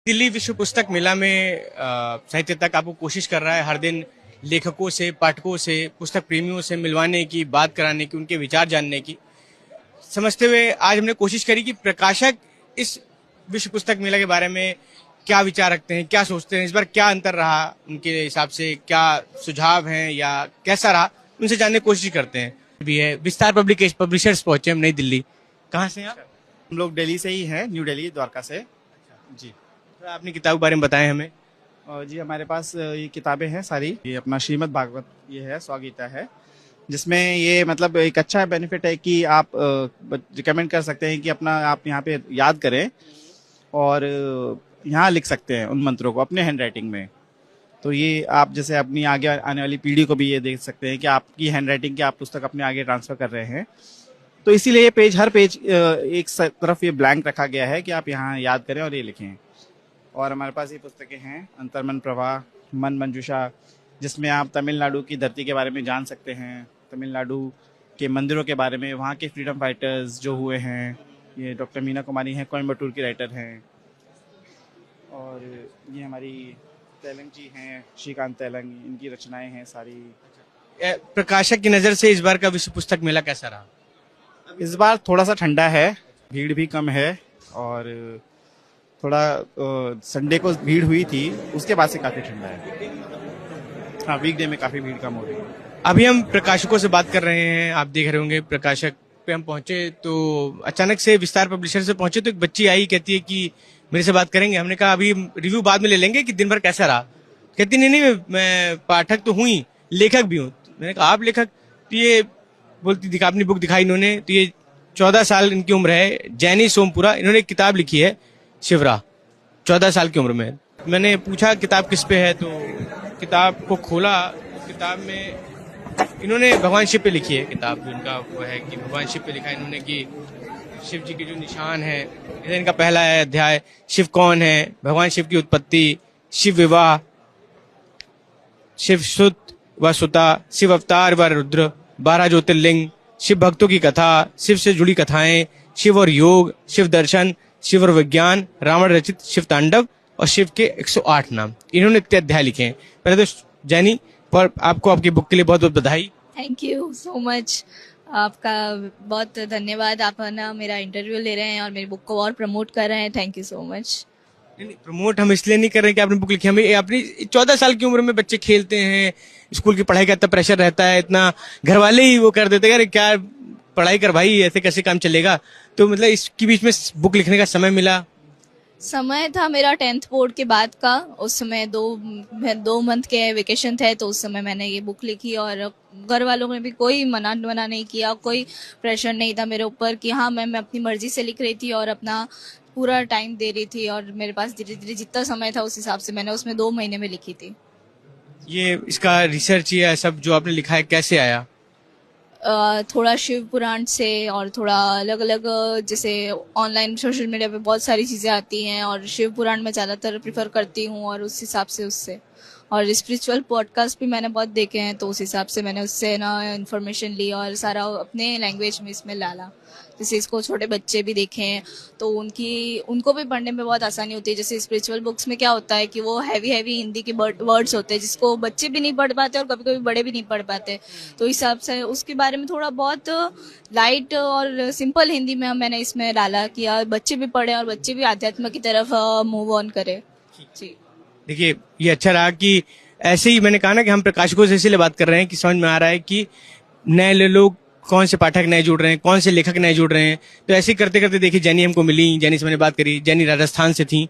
दिल्ली विश्व पुस्तक मेला में साहित्य तक आपको कोशिश कर रहा है हर दिन लेखकों से, पाठकों से, पुस्तक प्रेमियों से मिलवाने की, बात कराने की, उनके विचार जानने की। समझते हुए आज हमने कोशिश करी कि प्रकाशक इस विश्व पुस्तक मेला के बारे में क्या विचार रखते हैं, क्या सोचते हैं, इस बार क्या अंतर रहा उनके हिसाब से, क्या सुझाव हैं या कैसा रहा, उनसे जानने की कोशिश करते हैं। भी है विस्तार पब्लिशर्स पहुंचे हम नई दिल्ली। कहाँ से हैं आप? हम लोग दिल्ली से ही हैं, न्यू दिल्ली, द्वारका से। जी। तो अपनी किताब के बारे में बताएं हमें। और जी हमारे पास ये किताबें हैं सारी। ये अपना श्रीमद् भागवत ये है, 100 गीता है, जिसमें ये मतलब एक अच्छा बेनिफिट है कि आप रिकमेंड कर सकते हैं कि अपना आप यहाँ पे याद करें और यहाँ लिख सकते हैं उन मंत्रों को अपने हैंड राइटिंग में। तो ये आप जैसे अपनी आगे आने वाली पीढ़ी को भी ये देख सकते हैं कि आपकी हैंड राइटिंग की आप पुस्तक अपने आगे ट्रांसफर कर रहे हैं। तो इसीलिए ये पेज, हर पेज एक तरफ ये ब्लैंक रखा गया है कि आप यहाँ याद करें और ये लिखें। और हमारे पास ये पुस्तकें हैं, अंतर्मन प्रवाह, मन मंजूषा, जिसमें आप तमिलनाडु की धरती के बारे में जान सकते हैं, तमिलनाडु के मंदिरों के बारे में, वहाँ के फ्रीडम फाइटर्स जो हुए हैं। ये डॉक्टर मीना कुमारी हैं, कोयम्बटूर की राइटर हैं। और ये हमारी तेलंग जी हैं, श्रीकांत तेलंग, इनकी रचनाएं हैं सारी। प्रकाशक की नजर से इस बार का विश्व पुस्तक मेला कैसा रहा? इस बार थोड़ा सा ठंडा है, भीड़ भी कम है, और थोड़ा संडे को भीड़ हुई थी, उसके बाद से काफी ठंडा है। हाँ, वीकडे में काफी भीड़ कम हो रही है। अभी हम प्रकाशकों से बात कर रहे हैं, आप देख रहे होंगे प्रकाशक पे हम पहुंचे तो अचानक से विस्तार पब्लिशर से पहुंचे तो एक बच्ची आई, कहती है कि मेरे से बात करेंगे। हमने कहा अभी रिव्यू बाद में ले लेंगे कि दिन भर कैसा रहा। कहती नहीं, मैं पाठक तो हूँ ही, लेखक भी हूँ। मैंने कहा आप लेखक? तो ये बोलती, अपनी बुक दिखाई इन्होंने, तो ये 14 साल इनकी उम्र है, जैनी सोमपुरा, इन्होंने एक किताब लिखी है शिवरा, 14 साल की उम्र में। मैंने पूछा किताब किस पे है, तो किताब को खोला, किताब में इन्होंने भगवान शिव पे लिखी है किताब। जो इनका वो है कि भगवान शिव पे लिखा है इन्होंने कि शिव जी के जो निशान है, इनका पहला है अध्याय, शिव कौन है, भगवान शिव की उत्पत्ति, शिव विवाह, शिव सुत व सुता, शिव अवतार व रुद्र, 12 ज्योतिर्लिंग, शिव भक्तों की कथा, शिव से जुड़ी कथाएं, शिव और योग, शिव दर्शन, शिव और विज्ञान, रावण रचित शिव तांडव और शिव के 108 नाम। इन्होंने इतने अध्याय लिखे हैं। पहले तो जैनी, पर आपको आपकी बुक के लिए बहुत बहुत बधाई। थैंक यू सो मच, आपका बहुत धन्यवाद। आप ना मेरा इंटरव्यू ले रहे हैं और मेरी बुक को और प्रमोट कर रहे हैं। Thank you so much. नहीं, प्रमोट हम इसलिए नहीं कर रहे कि आपने बुक लिखी, हमें अपनी 14 साल की उम्र में बच्चे खेलते हैं, स्कूल की पढ़ाई का इतना प्रेशर रहता है, इतना घर वाले ही वो कर देते हैं, अरे क्या पढ़ाई कर भाई, ऐसे कैसे काम चलेगा। तो मतलब इसके बीच में बुक लिखने का समय मिला। समय था मेरा 10th बोर्ड के बाद का, उस समय दो मंथ के वेकेशन थे, तो उस समय मैंने ये बुक लिखी। और घर वालों ने भी कोई मना नहीं किया, कोई प्रेशर नहीं था मेरे ऊपर कि हाँ मैं अपनी मर्जी से लिख रही थी और अपना पूरा टाइम दे रही थी। और मेरे पास धीरे धीरे जितना समय था उस हिसाब से मैंने उसमें 2 महीने में लिखी थी। ये इसका रिसर्च या सब जो आपने लिखा है कैसे आया? थोड़ा शिव पुराण से और थोड़ा अलग अलग, जैसे ऑनलाइन सोशल मीडिया पे बहुत सारी चीज़ें आती हैं और शिव पुराण मैं ज़्यादातर प्रिफर करती हूँ, और उस हिसाब से उससे, और स्पिरिचुअल पॉडकास्ट भी मैंने बहुत देखे हैं, तो उस हिसाब से मैंने उससे ना इन्फॉर्मेशन ली और सारा अपने लैंग्वेज में इसमें डाला। जैसे इसको छोटे बच्चे भी देखें तो उनको भी पढ़ने में बहुत आसानी होती है। जैसे स्पिरिचुअल बुक्स में क्या होता है कि वो हैवी हिंदी के वर्ड्स होते हैं जिसको बच्चे भी नहीं पढ़ पाते और कभी कभी बड़े भी नहीं पढ़ पाते। तो इस हिसाब से उसके बारे में थोड़ा बहुत लाइट और सिंपल हिंदी में मैंने इसमें डाला कि यार बच्चे भी पढ़ें और बच्चे भी आध्यात्म की तरफ मूव ऑन करें। जी, देखिए ये अच्छा रहा कि ऐसे ही मैंने कहा ना कि हम प्रकाशकों से इसलिए बात कर रहे हैं कि समझ में आ रहा है कि नए लोग, कौन से पाठक नए जुड़ रहे हैं, कौन से लेखक नए जुड़ रहे हैं। तो ऐसे ही करते करते देखिए जैनी हमको मिली, जैनी से मैंने बात करी, जैनी राजस्थान से थी।